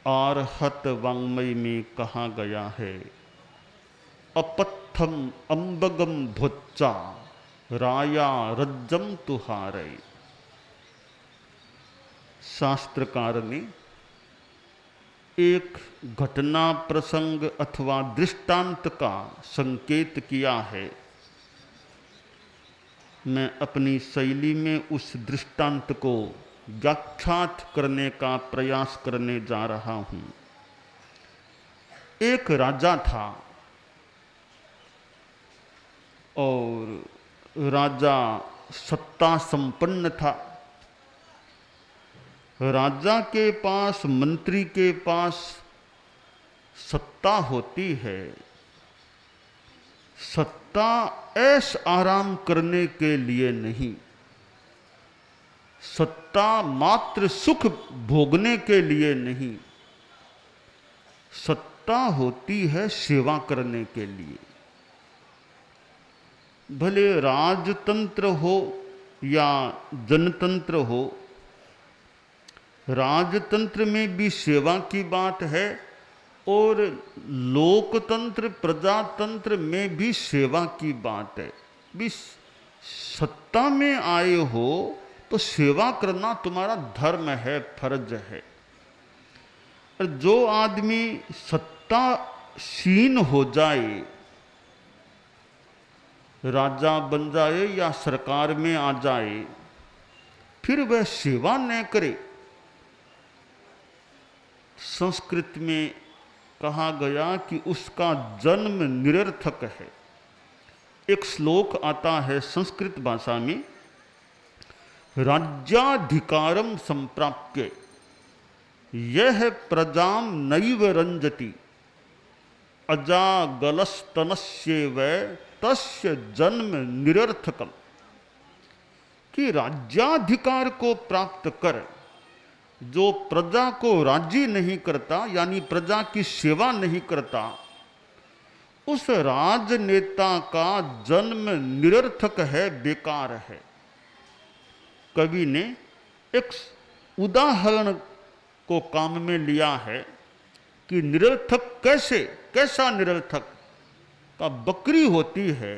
आरहत वाङ्मय में कहा गया है, अपत्थम अंबगम भुच्चा राया रज्जम तुहारे। शास्त्रकार ने एक घटना प्रसंग अथवा दृष्टांत का संकेत किया है। मैं अपनी शैली में उस दृष्टांत को व्याख्यात करने का प्रयास करने जा रहा हूं। एक राजा था और राजा सत्ता संपन्न था। राजा के पास, मंत्री के पास सत्ता होती है। सत्ता ऐश आराम करने के लिए नहीं, सत्ता मात्र सुख भोगने के लिए नहीं, सत्ता होती है सेवा करने के लिए। भले राजतंत्र हो या जनतंत्र हो, राजतंत्र में भी सेवा की बात है और लोकतंत्र प्रजातंत्र में भी सेवा की बात है। भी सत्ता में आए हो तो सेवा करना तुम्हारा धर्म है, फर्ज है। और जो आदमी सत्तासीन हो जाए, राजा बन जाए या सरकार में आ जाए, फिर वह सेवा न करे। संस्कृत में कहा गया कि उसका जन्म निरर्थक है। एक श्लोक आता है संस्कृत भाषा में, राज्याधिकारम संप्राप्य यह प्रजाम नैव रंजति अजागलस्तनस्येव तस्य जन्म निरर्थकम। कि राज्याधिकार को प्राप्त कर जो प्रजा को राजी नहीं करता, यानी प्रजा की सेवा नहीं करता, उस राजनेता का जन्म निरर्थक है, बेकार है। कवि ने एक उदाहरण को काम में लिया है कि निरर्थक कैसे, कैसा निरर्थक? का बकरी होती है।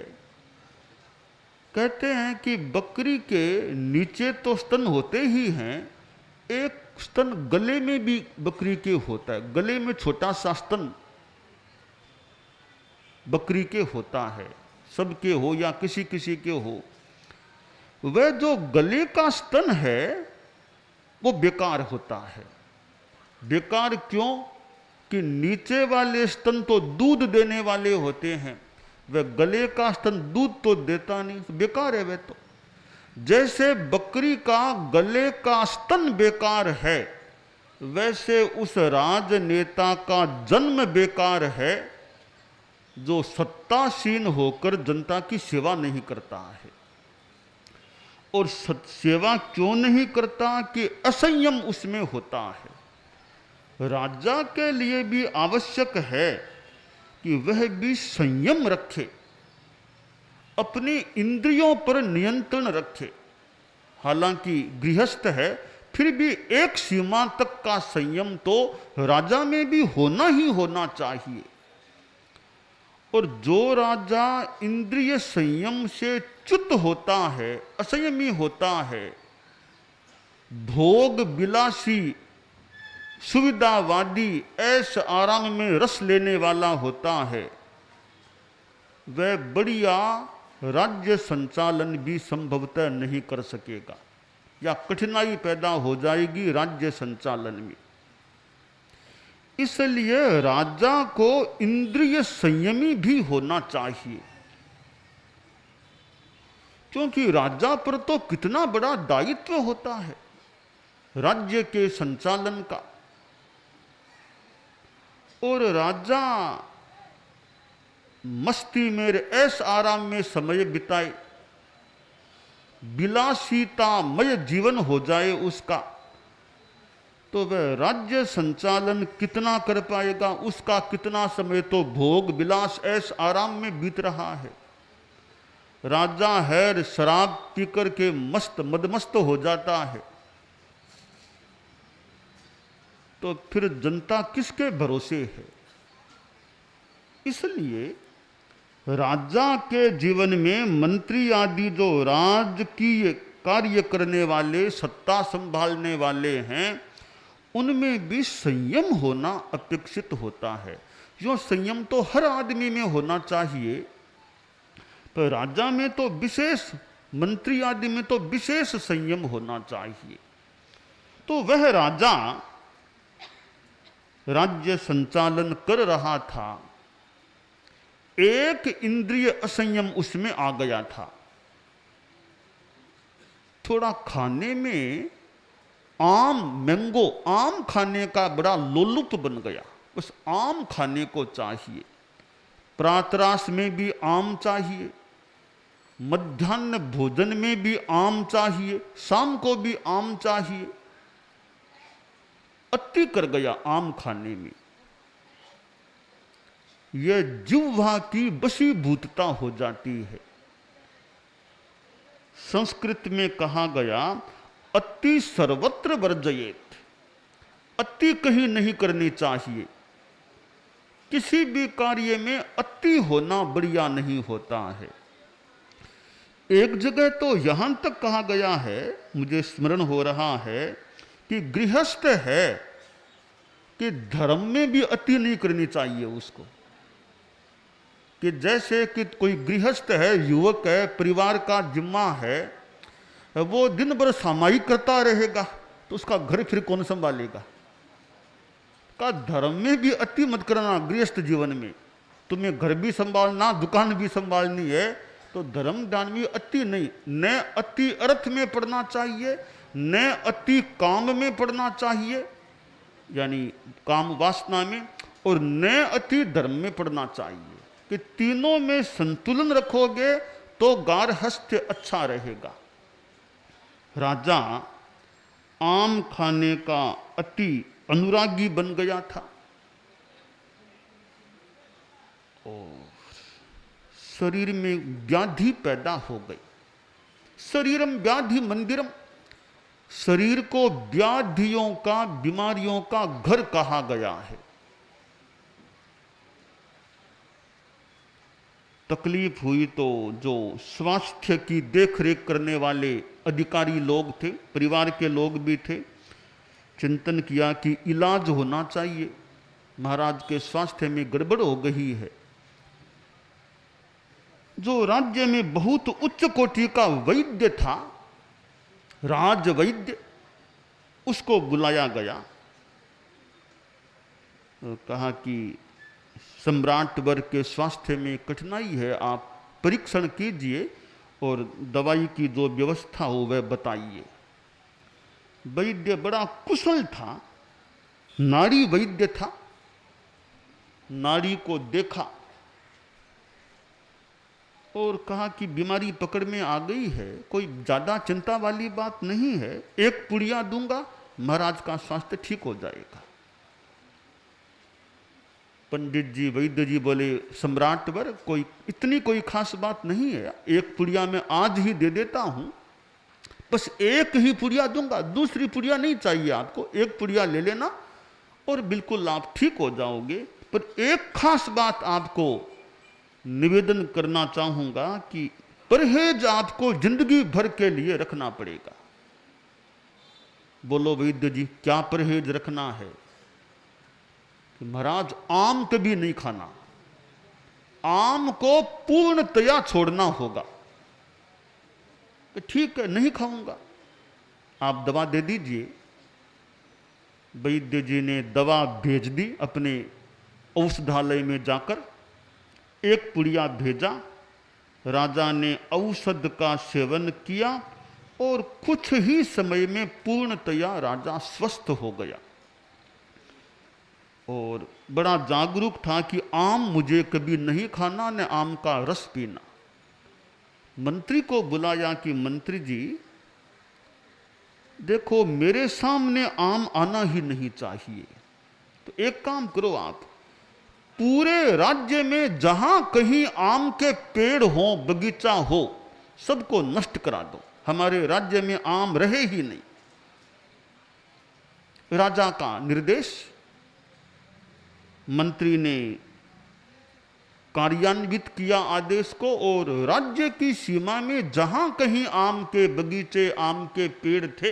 कहते हैं कि बकरी के नीचे तो स्तन होते ही हैं, एक स्तन गले में भी बकरी के होता है। गले में छोटा सा स्तन बकरी के होता है, सबके हो या किसी किसी के हो। वह जो गले का स्तन है वो बेकार होता है। बेकार क्यों? कि नीचे वाले स्तन तो दूध देने वाले होते हैं, वह गले का स्तन दूध तो देता नहीं, बेकार है वह तो। जैसे बकरी का गले का स्तन बेकार है, वैसे उस राजनेता का जन्म बेकार है जो सत्तासीन होकर जनता की सेवा नहीं करता है। और सेवा क्यों नहीं करता? कि असंयम उसमें होता है। राजा के लिए भी आवश्यक है कि वह भी संयम रखे, अपनी इंद्रियों पर नियंत्रण रखे। हालांकि गृहस्थ है, फिर भी एक सीमा तक का संयम तो राजा में भी होना ही होना चाहिए। और जो राजा इंद्रिय संयम से च्युत होता है, असंयमी होता है, भोग विलासी, सुविधावादी, ऐश आराम में रस लेने वाला होता है, वह बढ़िया राज्य संचालन भी संभवतः नहीं कर सकेगा या कठिनाई पैदा हो जाएगी राज्य संचालन में। इसलिए राजा को इंद्रिय संयमी भी होना चाहिए, क्योंकि राजा पर तो कितना बड़ा दायित्व होता है राज्य के संचालन का। और राजा मस्ती में, ऐश आराम में समय बिताए, विलासितामय जीवन हो जाए उसका, तो वह राज्य संचालन कितना कर पाएगा? उसका कितना समय तो भोग विलास ऐश आराम में बीत रहा है। राजा है शराब पीकर के मस्त मदमस्त हो जाता है, तो फिर जनता किसके भरोसे है? इसलिए राजा के जीवन में मंत्री आदि जो राजकीय कार्य करने वाले, सत्ता संभालने वाले हैं, उनमें भी संयम होना अपेक्षित होता है। जो संयम तो हर आदमी में होना चाहिए, पर राजा में तो विशेष, मंत्री आदि में तो विशेष संयम होना चाहिए। तो वह राजा राज्य संचालन कर रहा था, एक इंद्रिय असंयम उसमें आ गया था। थोड़ा खाने में मैंगो आम खाने का बड़ा लोलुप बन गया। बस आम खाने को चाहिए, प्रातराश में भी आम चाहिए, मध्याह्न भोजन में भी आम चाहिए, शाम को भी आम चाहिए। अति कर गया आम खाने में। यह जिह्वा की वशीभूतता हो जाती है। संस्कृत में कहा गया, अति सर्वत्र वर्जयेत। अति कहीं नहीं करनी चाहिए। किसी भी कार्य में अति होना बढ़िया नहीं होता है। एक जगह तो यहां तक कहा गया है, मुझे स्मरण हो रहा है, कि गृहस्थ है कि धर्म में भी अति नहीं करनी चाहिए उसको। कि जैसे कि कोई गृहस्थ है, युवक है, परिवार का जिम्मा है, वो दिन भर सामायिक करता रहेगा तो उसका घर फिर कौन संभालेगा? का धर्म में भी अति मत करना। गृहस्थ जीवन में तुम्हें घर भी संभालना, दुकान भी संभालनी है, तो धर्म दान में अति नहीं। न अति अर्थ में पढ़ना चाहिए, न अति काम में पढ़ना चाहिए, यानी काम वासना में, और न अति धर्म में पढ़ना चाहिए। कि तीनों में संतुलन रखोगे तो गारहस्थ्य अच्छा रहेगा। राजा आम खाने का अति अनुरागी बन गया था और शरीर में व्याधि पैदा हो गई। शरीरम व्याधि मंदिरम, शरीर को व्याधियों का, बीमारियों का घर कहा गया है। तकलीफ हुई तो जो स्वास्थ्य की देखरेख करने वाले अधिकारी लोग थे, परिवार के लोग भी थे, चिंतन किया कि इलाज होना चाहिए, महाराज के स्वास्थ्य में गड़बड़ हो गई है। जो राज्य में बहुत उच्च कोटि का वैद्य था, राज वैद्य, उसको बुलाया गया। कहा कि सम्राट वर्ग के स्वास्थ्य में कठिनाई है, आप परीक्षण कीजिए और दवाई की जो व्यवस्था हो वह बताइए। वैद्य बड़ा कुशल था, नाड़ी वैद्य था। नाड़ी को देखा और कहा कि बीमारी पकड़ में आ गई है, कोई ज्यादा चिंता वाली बात नहीं है, एक पुड़िया दूंगा, महाराज का स्वास्थ्य ठीक हो जाएगा। पंडित जी, वैद्य जी बोले, सम्राट वर, कोई इतनी कोई खास बात नहीं है, एक पुड़िया मैं आज ही दे देता हूं, बस एक ही पुड़िया दूंगा, दूसरी पुड़िया नहीं चाहिए आपको, एक पुड़िया ले लेना और बिल्कुल आप ठीक हो जाओगे। पर एक खास बात आपको निवेदन करना चाहूंगा कि परहेज आपको जिंदगी भर के लिए रखना पड़ेगा। बोलो वैद्य जी, क्या परहेज रखना है? कि महाराज आम कभी नहीं खाना, आम को पूर्णतया छोड़ना होगा। ठीक है, नहीं खाऊंगा, आप दवा दे दीजिए। वैद्य जी ने दवा भेज दी अपने औषधालय में जाकर, एक पुड़िया भेजा। राजा ने औषध का सेवन किया और कुछ ही समय में पूर्णतया राजा स्वस्थ हो गया और बड़ा जागरूक था कि आम मुझे कभी नहीं खाना, न आम का रस पीना। मंत्री को बुलाया कि मंत्री जी देखो, मेरे सामने आम आना ही नहीं चाहिए, तो एक काम करो, आप पूरे राज्य में जहां कहीं आम के पेड़ हो, बगीचा हो, सबको नष्ट करा दो, हमारे राज्य में आम रहे ही नहीं। राजा का निर्देश, मंत्री ने कार्यान्वित किया आदेश को और राज्य की सीमा में जहां कहीं आम के बगीचे, आम के पेड़ थे,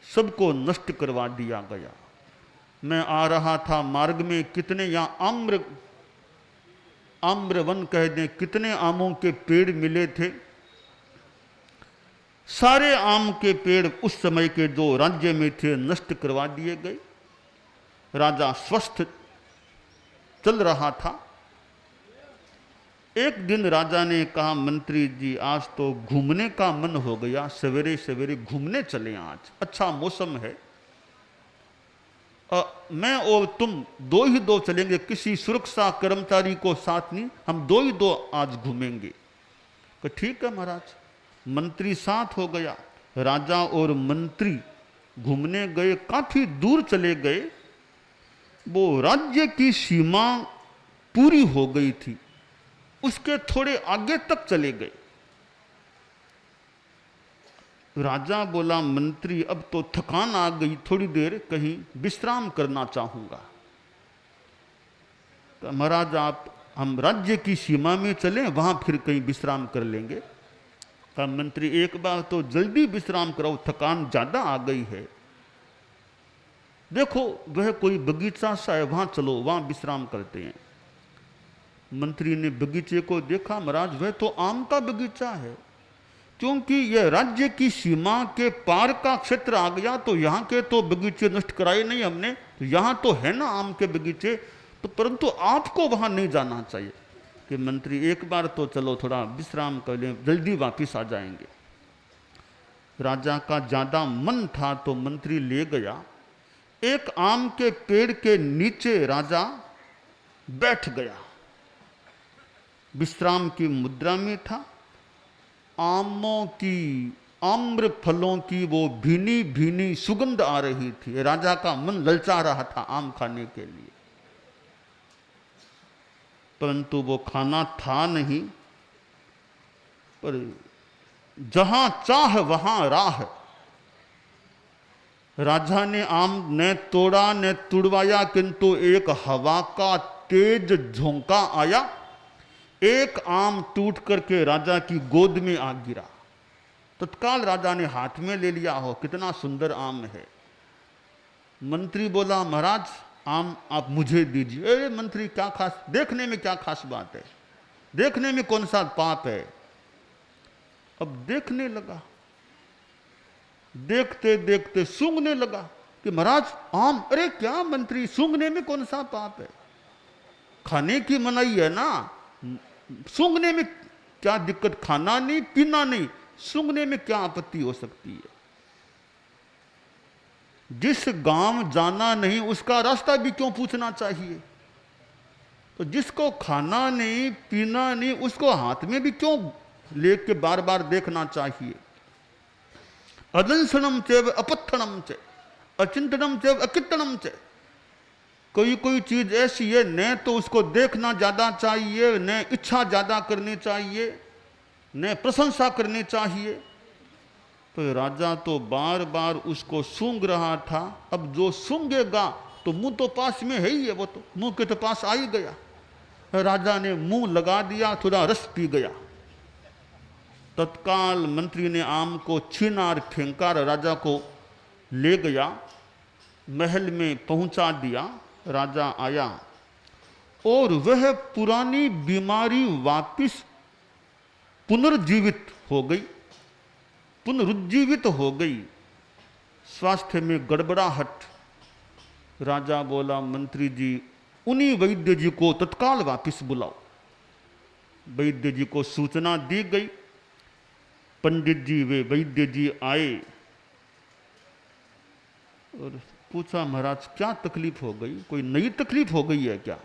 सबको नष्ट करवा दिया गया। मैं आ रहा था, मार्ग में कितने, यहां आम्र वन कह दें, कितने आमों के पेड़ मिले थे। सारे आम के पेड़ उस समय के जो राज्य में थे नष्ट करवा दिए गए। राजा स्वस्थ चल रहा था। एक दिन राजा ने कहा, मंत्री जी आज तो घूमने का मन हो गया, सवेरे सवेरे घूमने चले, आज अच्छा मौसम है। मैं और तुम दो ही दो चलेंगे, किसी सुरक्षा कर्मचारी को साथ नहीं, हम दो ही दो आज घूमेंगे। तो ठीक है महाराज। मंत्री साथ हो गया। राजा और मंत्री घूमने गए, काफी दूर चले गए। वो राज्य की सीमा पूरी हो गई थी, उसके थोड़े आगे तक चले गए। राजा बोला, मंत्री अब तो थकान आ गई, थोड़ी देर कहीं विश्राम करना चाहूंगा। तो महाराज हम राज्य की सीमा में चलें, वहां फिर कहीं विश्राम कर लेंगे। कहा, मंत्री एक बार तो जल्दी विश्राम कराओ, थकान ज्यादा आ गई है। देखो वह कोई बगीचा सा है, वहां चलो, वहां विश्राम करते हैं। मंत्री ने बगीचे को देखा, महाराज वह तो आम का बगीचा है, क्योंकि यह राज्य की सीमा के पार का क्षेत्र आ गया, तो यहाँ के तो बगीचे नष्ट कराए नहीं हमने, तो यहाँ तो है ना आम के बगीचे, तो परंतु आपको वहां नहीं जाना चाहिए। कि मंत्री एक बार तो चलो थोड़ा विश्राम कर लें, जल्दी वापिस आ जाएंगे। राजा का ज्यादा मन था तो मंत्री ले गया। एक आम के पेड़ के नीचे राजा बैठ गया, विश्राम की मुद्रा में था। आमों की, आम्र फलों की वो भीनी भीनी सुगंध आ रही थी। राजा का मन ललचा रहा था आम खाने के लिए, परंतु वो खाना था नहीं। पर जहां चाह वहां राह। राजा ने आम न तोड़ा न तुड़वाया, किंतु एक हवा का तेज झोंका आया, एक आम टूट करके राजा की गोद में आ गिरा। तत्काल राजा ने हाथ में ले लिया, हो कितना सुंदर आम है। मंत्री बोला, महाराज आम आप मुझे दीजिए। अरे मंत्री क्या खास, देखने में क्या खास बात है, देखने में कौन सा पाप है। अब देखने लगा, देखते देखते सूंघने लगा कि महाराज आम, अरे क्या मंत्री, सूंघने में कौन सा पाप है, खाने की मनाही है ना, सूंघने में क्या दिक्कत, खाना नहीं पीना नहीं, सूंघने में क्या आपत्ति हो सकती है। जिस गांव जाना नहीं उसका रास्ता भी क्यों पूछना चाहिए। तो जिसको खाना नहीं पीना नहीं उसको हाथ में भी क्यों लेके बार बार देखना चाहिए। अदंसनम चेव अपत्थनम चे, अचिंतनम चेव अकित्तनम चे। कोई कोई चीज ऐसी है न तो उसको देखना ज्यादा चाहिए, न इच्छा ज्यादा करनी चाहिए, न प्रशंसा करनी चाहिए। तो राजा तो बार बार उसको सूंघ रहा था। अब जो सूंघेगा तो मुंह तो पास में है ही है, वो तो मुंह के तो पास आ ही गया। राजा ने मुंह लगा दिया, थोड़ा रस पी गया। तत्काल मंत्री ने आम को छीना और फेंका, राजा को ले गया, महल में पहुंचा दिया। राजा आया और वह पुरानी बीमारी वापिस पुनर्जीवित हो गई, पुनरुज्जीवित हो गई, स्वास्थ्य में गड़बड़ाहट। राजा बोला, मंत्री जी उन्हीं वैद्य जी को तत्काल वापिस बुलाओ। वैद्य जी को सूचना दी गई। पंडित जी वे वैद्य जी आए और पूछा, महाराज क्या तकलीफ हो गई, कोई नई तकलीफ हो गई है क्या।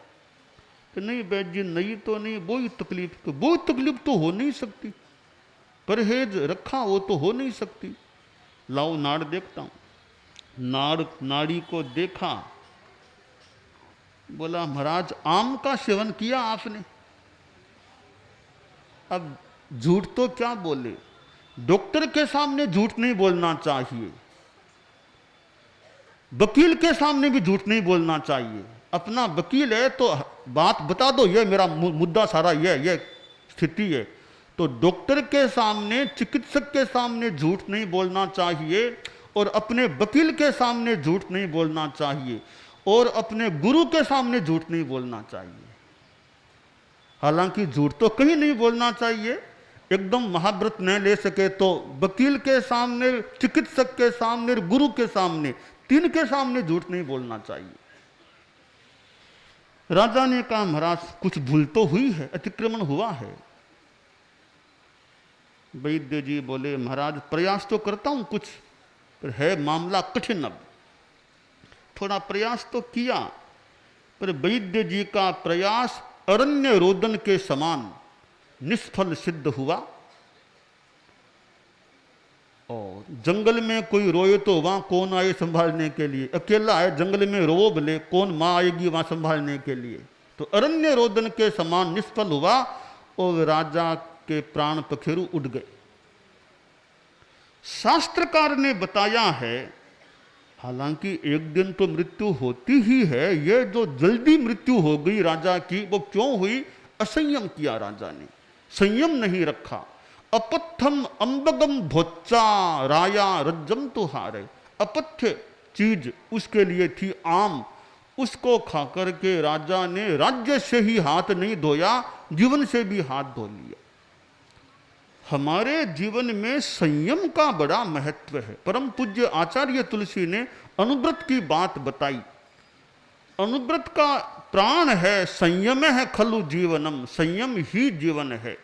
तो नहीं वैद्य जी, नई तो नहीं, वही तकलीफ, तो वो तकलीफ तो हो नहीं सकती, परहेज रखा वो तो हो नहीं सकती। लाओ नाड़ देखता हूं। नाड़ी को देखा, बोला महाराज आम का सेवन किया आपने। अब झूठ तो क्या बोले, डॉक्टर के सामने झूठ नहीं बोलना चाहिए। वकील के सामने भी झूठ नहीं बोलना चाहिए। अपना वकील है तो बात बता दो, ये मेरा मुद्दा सारा ये स्थिति है। तो डॉक्टर के सामने, चिकित्सक के सामने झूठ नहीं बोलना चाहिए, और अपने वकील के सामने झूठ नहीं बोलना चाहिए, और अपने गुरु के सामने झूठ नहीं बोलना चाहिए। हालांकि झूठ तो कहीं नहीं बोलना चाहिए, एकदम महाव्रत न ले सके तो वकील के सामने, चिकित्सक के सामने, गुरु के सामने, तीन के सामने झूठ नहीं बोलना चाहिए। राजा ने कहा महाराज कुछ भूल तो हुई है, अतिक्रमण हुआ है। वैद्य जी बोले महाराज प्रयास तो करता हूं कुछ, पर है मामला कठिन। अब थोड़ा प्रयास तो किया, पर वैद्य जी का प्रयास अरण्य रोदन के समान निष्फल सिद्ध हुआ। और जंगल में कोई रोए तो वहां कौन आए संभालने के लिए? अकेला है जंगल में, रो भले, कौन मां आएगी वहां संभालने के लिए? तो अरण्य रोदन के समान निष्फल हुआ और राजा के प्राण पखेरु उड़ गए। शास्त्रकार ने बताया है, हालांकि एक दिन तो मृत्यु होती ही है, ये जो जल्दी मृत्यु हो गई राजा की, वो क्यों हुई? असंयम किया राजा ने, संयम नहीं रखा। अपथ्यम अंबगम भोच्चा राया रज्जम तो हारे। अपथ्य चीज उसके लिए थी आम, उसको खाकर के राजा ने राज्य से ही हाथ नहीं धोया, जीवन से भी हाथ धो लिया। हमारे जीवन में संयम का बड़ा महत्व है। परम पूज्य आचार्य तुलसी ने अनुव्रत की बात बताई। अनुव्रत का प्राण है, संयम है खलु जीवनम, संयम ही जीवन है।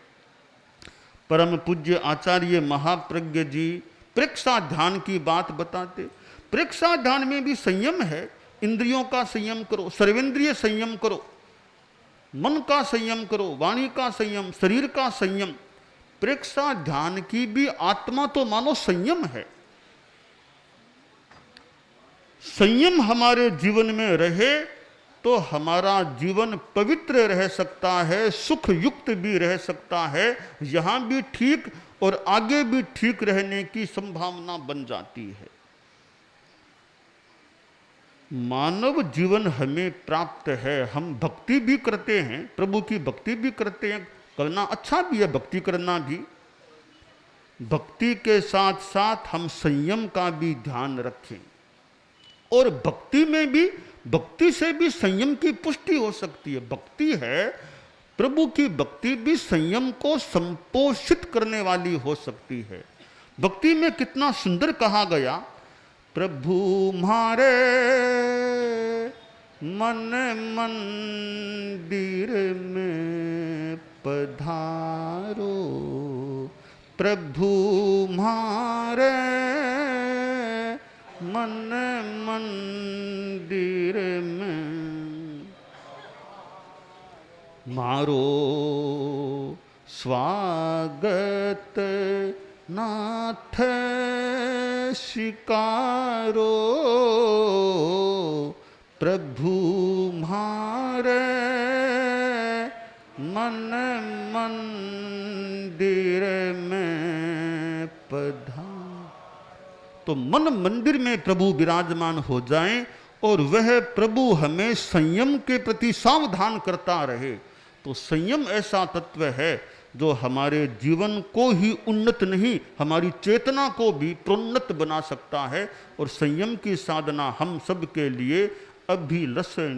परम पूज्य आचार्य महाप्रज्ञ जी प्रेक्षा ध्यान की बात बताते। प्रेक्षा ध्यान में भी संयम है। इंद्रियों का संयम करो, सर्वेंद्रिय संयम करो, मन का संयम करो, वाणी का संयम, शरीर का संयम। प्रेक्षा ध्यान की भी आत्मा तो मानो संयम है। संयम हमारे जीवन में रहे तो हमारा जीवन पवित्र रह सकता है, सुख युक्त भी रह सकता है, यहां भी ठीक और आगे भी ठीक रहने की संभावना बन जाती है। मानव जीवन हमें प्राप्त है, हम भक्ति भी करते हैं, प्रभु की भक्ति भी करते हैं, करना अच्छा भी है भक्ति करना भी। भक्ति के साथ साथ हम संयम का भी ध्यान रखें, और भक्ति में भी, भक्ति से भी संयम की पुष्टि हो सकती है। भक्ति है, प्रभु की भक्ति भी संयम को संपोषित करने वाली हो सकती है। भक्ति में कितना सुंदर कहा गया, प्रभु म्हारे मन मंदिर में पधारो, प्रभु म्हारे मन मंदिर में मारो स्वागत नाथ शिकारो, प्रभु म्हारे मन मंदिर में पधारो। तो मन मंदिर में प्रभु विराजमान हो जाएं और वह प्रभु हमें संयम के प्रति सावधान करता रहे। तो संयम ऐसा तत्व है जो हमारे जीवन को ही उन्नत नहीं, हमारी चेतना को भी प्रोन्नत बना सकता है। और संयम की साधना हम सब के लिए अभिलषणीय